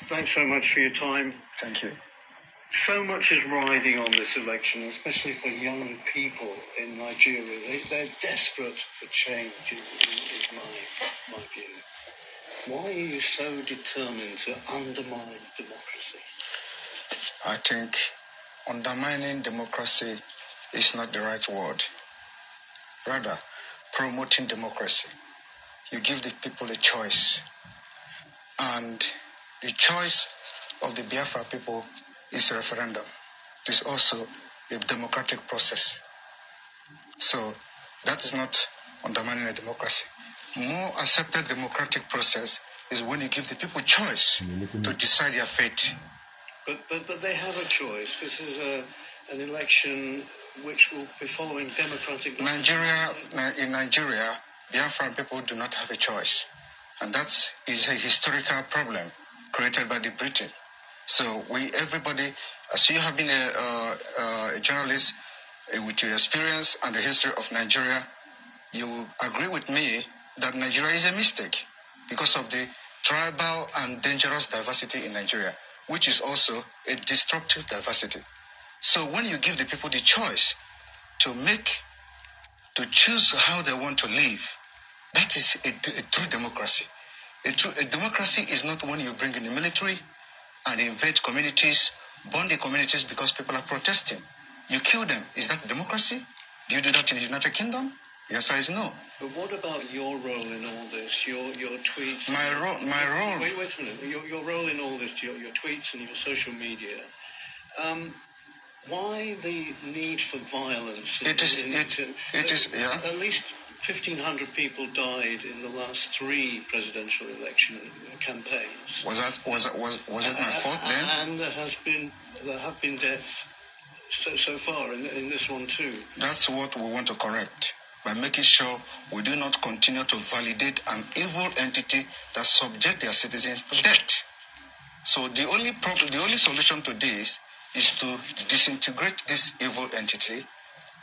Thanks so much for your time. Thank you. So much is riding on this election, especially for young people in Nigeria. They're desperate for change, is my view. Why are you so determined to undermine democracy? I think undermining democracy is not the right word. Rather, promoting democracy. You give the people a choice. And the choice of the Biafra people is a referendum. It is also a democratic process. So that is not undermining a democracy. More accepted democratic process is when you give the people choice to decide their fate. But they have a choice. This is an election which will be following democratic... In Nigeria, Biafran people do not have a choice. And that is a historical problem created by the Britain. So everybody, as you have been a journalist with your experience and the history of Nigeria, you agree with me that Nigeria is a mistake because of the tribal and dangerous diversity in Nigeria, which is also a destructive diversity. So when you give the people the choice to choose how they want to live, that is a true democracy. A democracy is not when you bring in the military and invade communities, burn the communities because people are protesting. You kill them. Is that democracy? Do you do that in the United Kingdom? The answer is no. But what about your role in all this? Your tweets? My role. Wait a minute. Your role in all this, your tweets and your social media. Why the need for violence? It is. Yeah. At least 1,500 people died in the last 3 presidential election campaigns. Was it my fault then? And there have been deaths so far in this one too. That's what we want to correct by making sure we do not continue to validate an evil entity that subject their citizens to death. So the only solution to this is to disintegrate this evil entity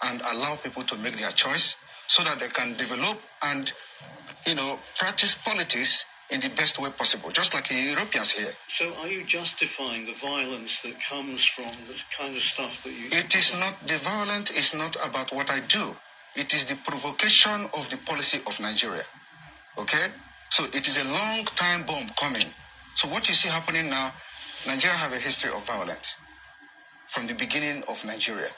and allow people to make their choice so that they can develop and, practice politics in the best way possible, just like the Europeans here. So are you justifying the violence that comes from this kind of stuff that you... It is not, the violence is not about what I do. It is the provocation of the policy of Nigeria. Okay? So it is a long time bomb coming. So what you see happening now, Nigeria have a history of violence from the beginning of Nigeria.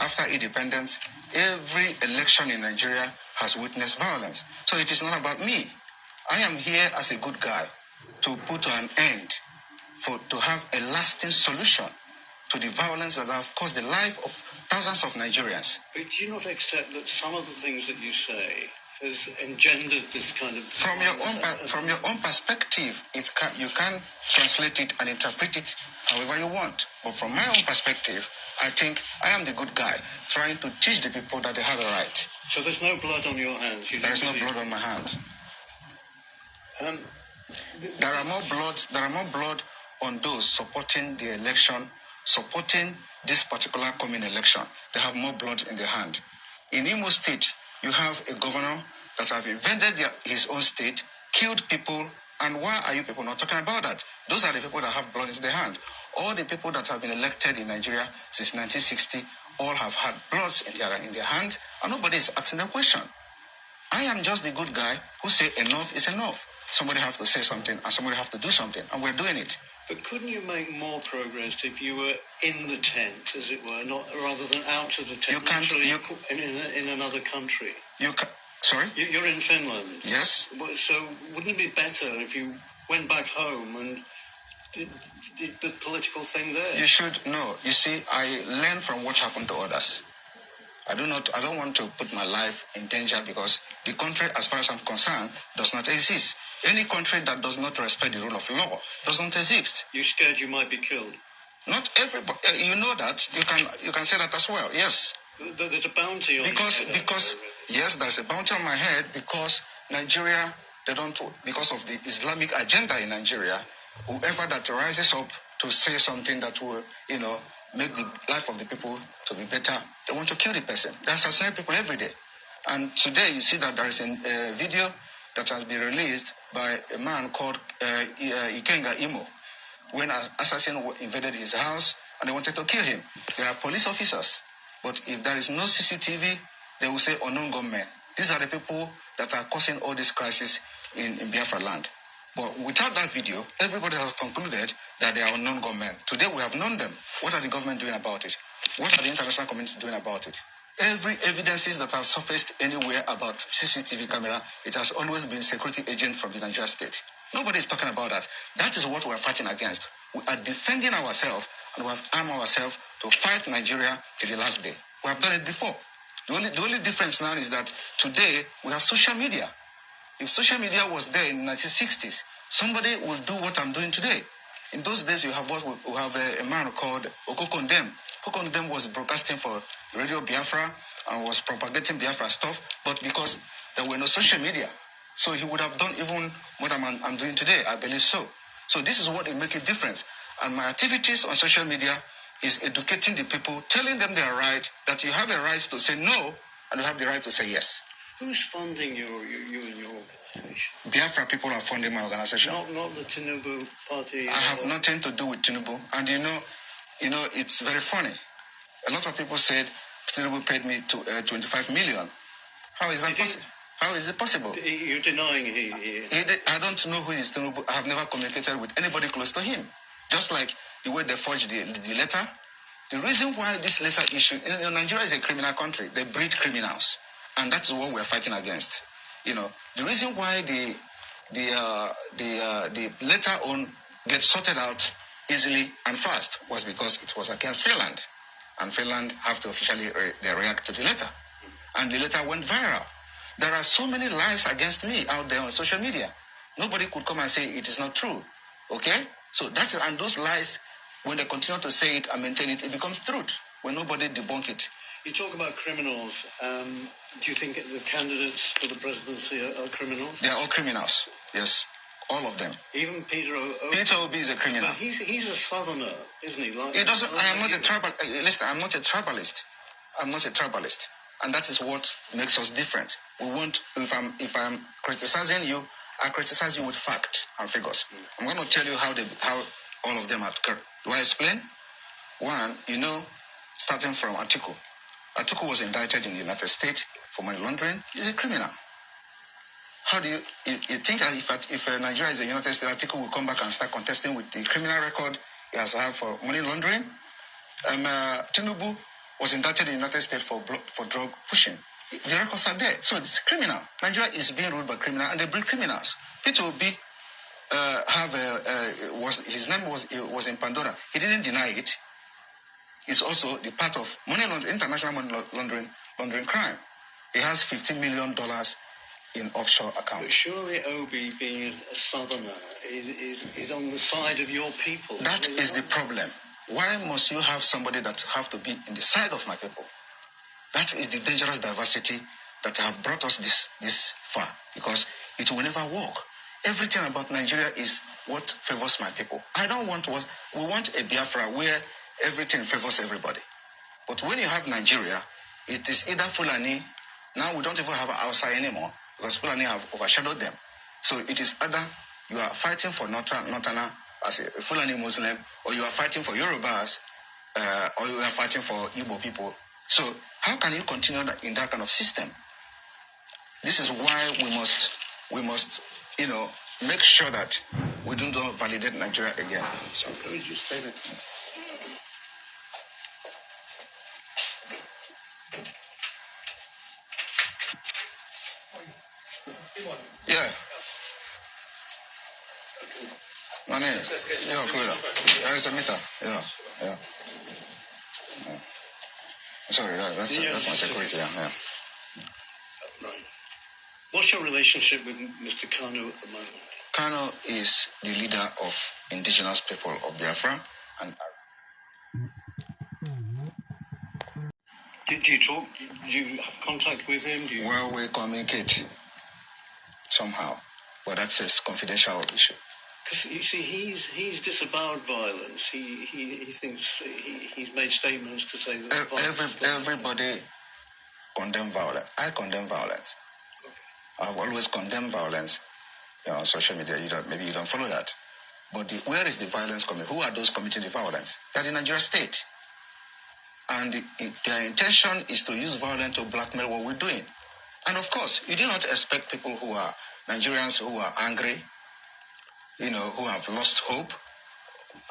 After independence, every election in Nigeria has witnessed violence. So it is not about me. I am here as a good guy to put an end, to have a lasting solution to the violence that have caused the life of thousands of Nigerians. But do you not accept that some of the things that you say has engendered this kind of... From your own perspective, you can translate it and interpret it however you want. But from my own perspective, I think I am the good guy trying to teach the people that they have a right. So there's no blood on your hands? There is no blood on my hand. There are more blood on those supporting the election, supporting this particular coming election. They have more blood in their hand. In Imo State, you have a governor that have invaded his own state, killed people, and why are you people not talking about that? Those are the people that have blood in their hand. All the people that have been elected in Nigeria since 1960 all have had blood in their hand, and nobody is asking the question. I am just the good guy who say enough is enough. Somebody have to say something, and somebody have to do something, and we're doing it. But couldn't you make more progress if you were in the tent, as it were, rather than out of the tent? You can't. In another country. Sorry? You're in Finland. Yes. So wouldn't it be better if you went back home and did the political thing there? You should know. You see, I learn from what happened to others. I don't want to put my life in danger because the country, as far as I'm concerned, does not exist. Any country that does not respect the rule of law does not exist. You're scared you might be killed? Not everybody. You know that. You can say that as well. Yes. There's a bounty on because yes, there's a bounty on my head because Nigeria, because of the Islamic agenda in Nigeria, whoever that rises up to say something that will, make the life of the people to be better, they want to kill the person. They assassinate people every day. And today you see that there is a video that has been released by a man called Ikenga Imo. when an assassin invaded his house and they wanted to kill him. There are police officers. But if there is no CCTV, they will say unknown gunmen. These are the people that are causing all this crisis in Biafra land. But without that video, everybody has concluded that they are unknown gunmen. Today we have known them. What are the government doing about it? What are the international community doing about it? Every evidences that have surfaced anywhere about CCTV camera, it has always been security agent from the Nigeria state. Nobody is talking about that. That is what we are fighting against. We are defending ourselves and we have armed ourselves to fight Nigeria till the last day. We have done it before. The only difference now is that today we have social media. If social media was there in the 1960s, somebody would do what I'm doing today. In those days, we have a man called Okokondem. Okokondem was broadcasting for Radio Biafra and was propagating Biafra stuff, but because there were no social media, so he would have done even what I'm doing today, I believe so. So this is what will make a difference. And my activities on social media is educating the people, telling them they are right, that you have a right to say no, and you have the right to say yes. Who's funding you and your organization? Biafra people are funding my organization. Not the Tinubu party. I have nothing to do with Tinubu. And you know, it's very funny. A lot of people said Tinubu paid me 25 million. How is that possible? How is it possible? You're denying I don't know who is Tinubu. I have never communicated with anybody close to him. Just like the way they forged the letter. The reason why this letter issue, Nigeria is a criminal country. They breed criminals. And that's what we're fighting against. The reason why the letter on gets sorted out easily and fast was because it was against Finland. And Finland have to officially react to the letter. And the letter went viral. There are so many lies against me out there on social media. Nobody could come and say it is not true. Okay? So and those lies, when they continue to say it and maintain it, it becomes truth. When nobody debunk it. You talk about criminals. Do you think the candidates for the presidency are criminals? They are all criminals. Yes, all of them. Even Peter Obi. Peter Obi is a criminal. But he's a southerner, isn't he? He doesn't. I am not a tribal. Listen, I'm not a tribalist. I'm not a tribalist, and that is what makes us different. We want. If I'm criticizing you, I criticize you with fact and figures. I'm going to tell you how all of them are correct. Do I explain? One, starting from Atiku. Atiku was indicted in the United States for money laundering. He's a criminal. How do you think that if Nigeria is a United States, Atiku will come back and start contesting with the criminal record he has had for money laundering? Tinubu was indicted in the United States for drug pushing. The records are there. So it's criminal. Nigeria is being ruled by criminals, and they breed criminals. Peter Obi his name was in Pandora. He didn't deny it. It's also the part of international money laundering crime. He has $15 million in offshore accounts. But surely Obi, being a southerner, is on the side of your people. That is the problem. Why must you have somebody that have to be in the side of my people? That is the dangerous diversity that have brought us this far, because it will never work. Everything about Nigeria is what favors my people. We want a Biafra where everything favors everybody. But when you have Nigeria, it is either Fulani. Now we don't even have Hausa anymore because Fulani have overshadowed them. So it is either you are fighting for Northerner as a Fulani Muslim, or you are fighting for Yorubas, or you are fighting for Igbo people. So how can you continue in that kind of system? This is why we must make sure that we don't validate Nigeria again. So let me just say that. Yeah. My name. Yeah, cool. Yeah, it's a meter. Yeah. Sorry, that's my security. Yeah. Right. What's your relationship with Mr. Kanu at the moment? Kanu is the leader of indigenous people of Biafra, and Did you talk? Do you have contact with him? Well, we communicate somehow, but that's a confidential issue. Because you see, he's disavowed violence. He thinks he's made statements to say that everybody condemn violence. I condemn violence. Okay. I've always condemned violence on social media. Maybe you don't follow that, But where is the violence coming? Who are those committing the violence? They are the Nigerian state. And their intention is to use violence to blackmail what we're doing. And of course, you do not expect people who are Nigerians who are angry, who have lost hope.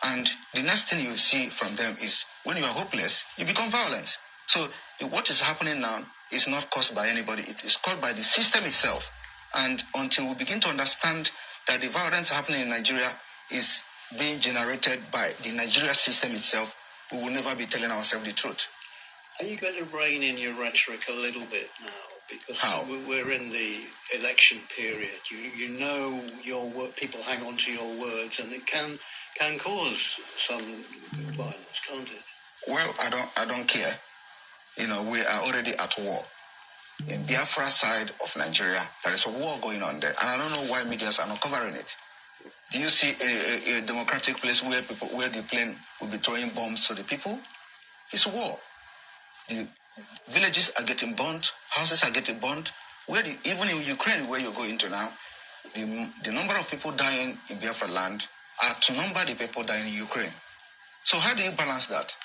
And the next thing you see from them is when you are hopeless, you become violent. So what is happening now is not caused by anybody. It is caused by the system itself. And until we begin to understand that the violence happening in Nigeria is being generated by the Nigeria system itself, we will never be telling ourselves the truth. Are you going to rein in your rhetoric a little bit now? Because How? We're in the election period. You know your people hang on to your words, and it can cause some violence, can't it? Well, I don't care. We are already at war. In Biafra side of Nigeria, there is a war going on there, and I don't know why medias are not covering it. Do you see a democratic place where the plane will be throwing bombs to the people? It's war. The villages are getting burnt, houses are getting burnt. Even in Ukraine, where you're going to now, the number of people dying in Biafra land outnumber the people dying in Ukraine. So how do you balance that?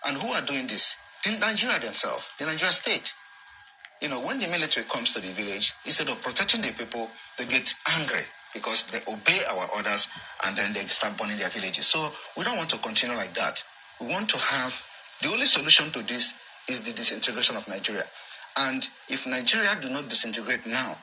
And who are doing this? The Nigeria themselves, the Nigeria state. When the military comes to the village, instead of protecting the people, they get angry because they obey our orders and then they start burning their villages. So we don't want to continue like that. We want to have, the only solution to this is the disintegration of Nigeria. And if Nigeria do not disintegrate now,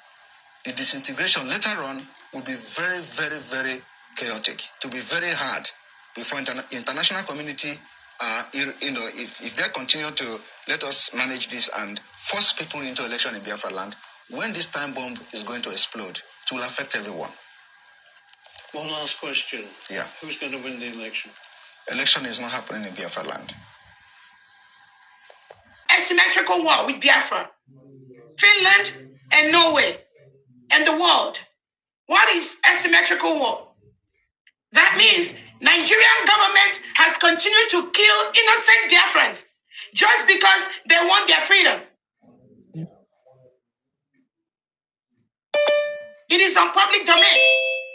the disintegration later on will be very, very, very chaotic. To be very hard before international community, if they continue to let us manage this and force people into election in Biafra land, when this time bomb is going to explode, it will affect everyone. One last question. Yeah. Who's going to win the election? Election is not happening in Biafra land. Asymmetrical war with Biafra, Finland, and Norway, and the world. What is asymmetrical war? That means Nigerian government has continued to kill innocent Biafrans just because they want their freedom. It is on public domain.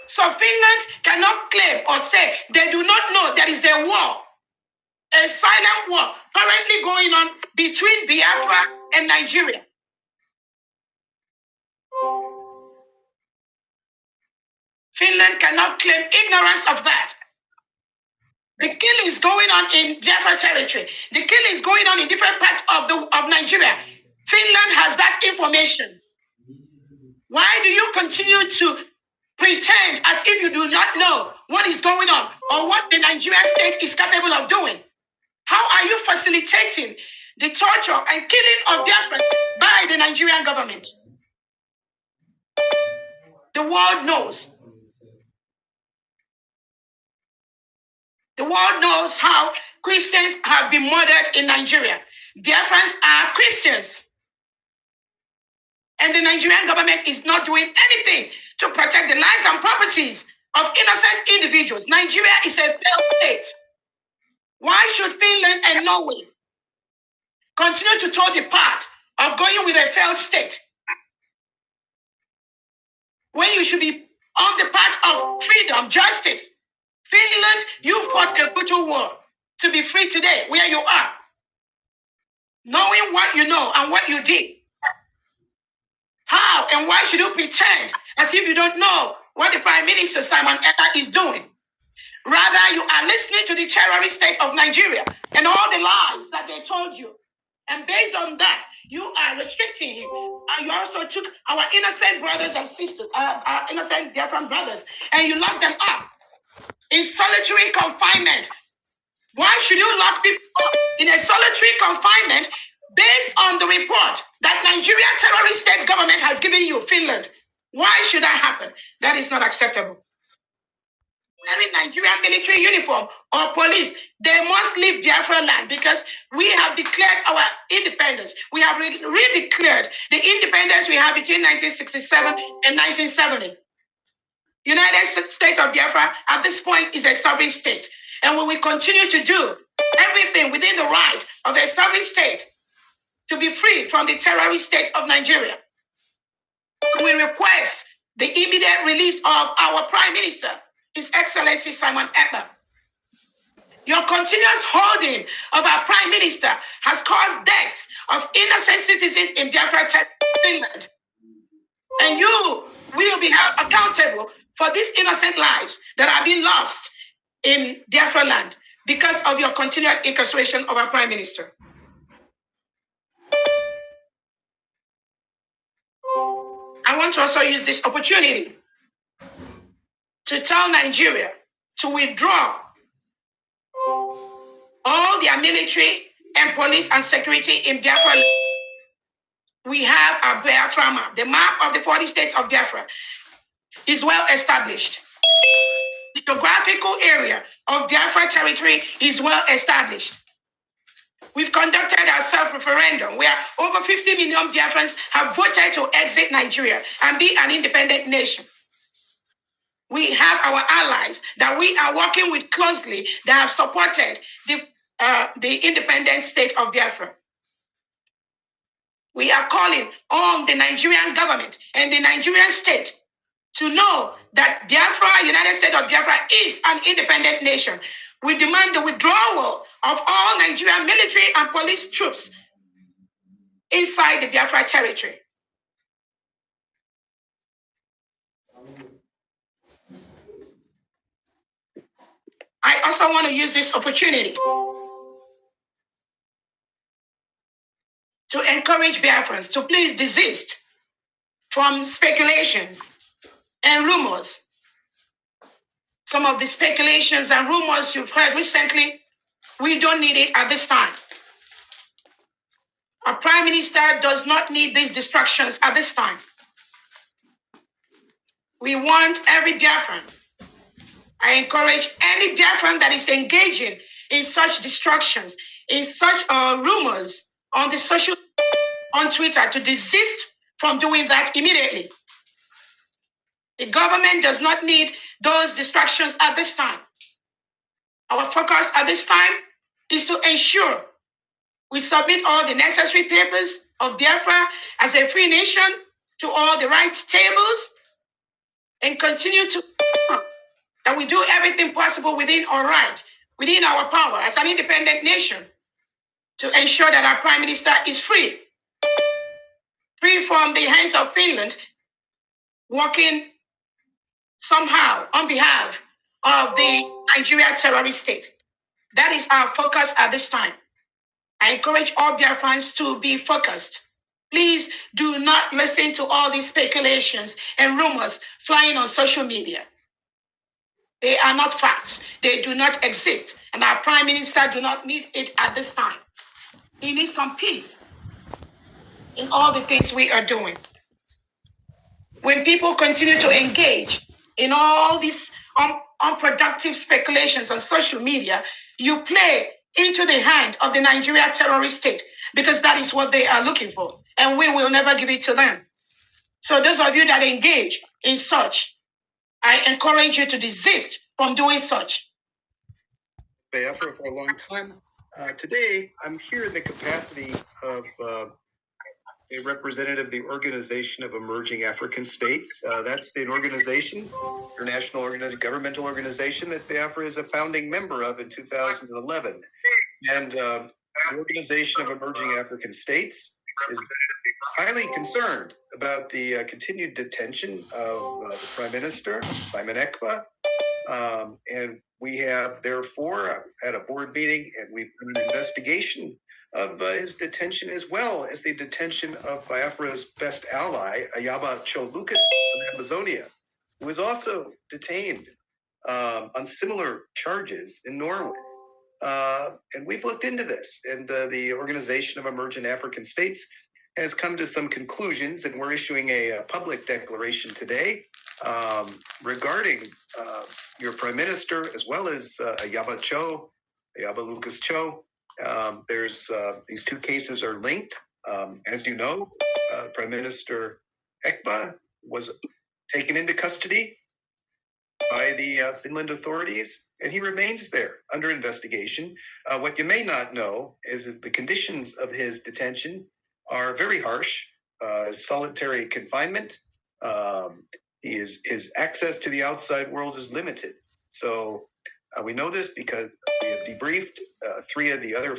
So Finland cannot claim or say they do not know there is a war, a silent war currently going on between Biafra and Nigeria. Finland cannot claim ignorance of that. The killings going on in Biafra territory, the killings going on in different parts of Nigeria. Finland has that information. Why do you continue to pretend as if you do not know what is going on or what the Nigerian state is capable of doing? How are you facilitating the torture and killing of Biafrans by the Nigerian government? The world knows. The world knows how Christians have been murdered in Nigeria. Biafrans are Christians. And the Nigerian government is not doing anything to protect the lives and properties of innocent individuals. Nigeria is a failed state. Why should Finland and Norway continue to toe the path of going with a failed state when you should be on the path of freedom, justice? Finland, you fought a brutal war to be free today where you are, knowing what you know and what you did. How and why should you pretend as if you don't know what the Prime Minister Simon Ekpa is doing? Rather, you are listening to the terrorist state of Nigeria and all the lies that they told you. And based on that, you are restricting him. And you also took our innocent brothers and sisters, our innocent Biafran brothers, and you locked them up in solitary confinement. Why should you lock people up in a solitary confinement based on the report that Nigeria terrorist state government has given you, Finland? Why should that happen? That is not acceptable. Wearing Nigerian military uniform or police, they must leave Biafra land because we have declared our independence. We have redeclared the independence we had between 1967 and 1970. United States of Biafra at this point is a sovereign state. And we will continue to do everything within the right of a sovereign state to be free from the terrorist state of Nigeria. We request the immediate release of our Prime Minister, His Excellency Simon Ekpa. Your continuous holding of our Prime Minister has caused deaths of innocent citizens in Biafra, Finland. And you will be held accountable for these innocent lives that are being lost in Biafra land because of your continued incarceration of our Prime Minister. I want to also use this opportunity to tell Nigeria to withdraw all their military and police and security in Biafra. We have a Biafra map. The map of the 40 states of Biafra is well established. The geographical area of Biafra territory is well established. We've conducted our self-referendum where over 50 million Biafrans have voted to exit Nigeria and be an independent nation. We have our allies that we are working with closely that have supported the independent state of Biafra. We are calling on the Nigerian government and the Nigerian state to know that Biafra, United States of Biafra, is an independent nation. We demand the withdrawal of all Nigerian military and police troops inside the Biafra territory. I also want to use this opportunity to encourage Biafrans to please desist from speculations and rumors. Some of the speculations and rumors you've heard recently, we don't need it at this time. Our Prime Minister does not need these distractions at this time. We want every Biafran. I encourage any Biafran that is engaging in such distractions, in such rumors on Twitter to desist from doing that immediately. The government does not need those distractions at this time. Our focus at this time is to ensure we submit all the necessary papers of Biafra as a free nation to all the right tables and continue to that we do everything possible within our right, within our power as an independent nation to ensure that our Prime Minister is free from the hands of Finland, working somehow on behalf of the Nigeria terrorist state. That is our focus at this time. I encourage all Biafrans to be focused. Please do not listen to all these speculations and rumors flying on social media. They are not facts. They do not exist. And our Prime Minister do not need it at this time. He needs some peace in all the things we are doing. When people continue to engage in all these unproductive speculations on social media, you play into the hand of the Nigeria terrorist state because that is what they are looking for. And we will never give it to them. So those of you that engage in such, I encourage you to desist from doing such. Biafra for a long time. Today, I'm here in the capacity of a representative of the Organization of Emerging African States. That's an organization, international governmental organization that Biafra is a founding member of in 2011. And the Organization of Emerging African States is highly concerned about the continued detention of the Prime Minister, Simon Ekpa. And we have, therefore, had a board meeting and we've done an investigation of his detention as well as the detention of Biafra's best ally, Ayaba Cho Lucas of Amazonia, who was also detained on similar charges in Norway. And we've looked into this, and the Organization of Emerging African States has come to some conclusions, and we're issuing a public declaration today regarding your Prime Minister, as well as Ayaba Lucas Cho. There's these two cases are linked. As you know, Prime Minister Ekpa was taken into custody by the Finland authorities, and he remains there under investigation. What you may not know is the conditions of his detention are very harsh. Solitary confinement. His access to the outside world is limited. So we know this because we have debriefed 3 of the other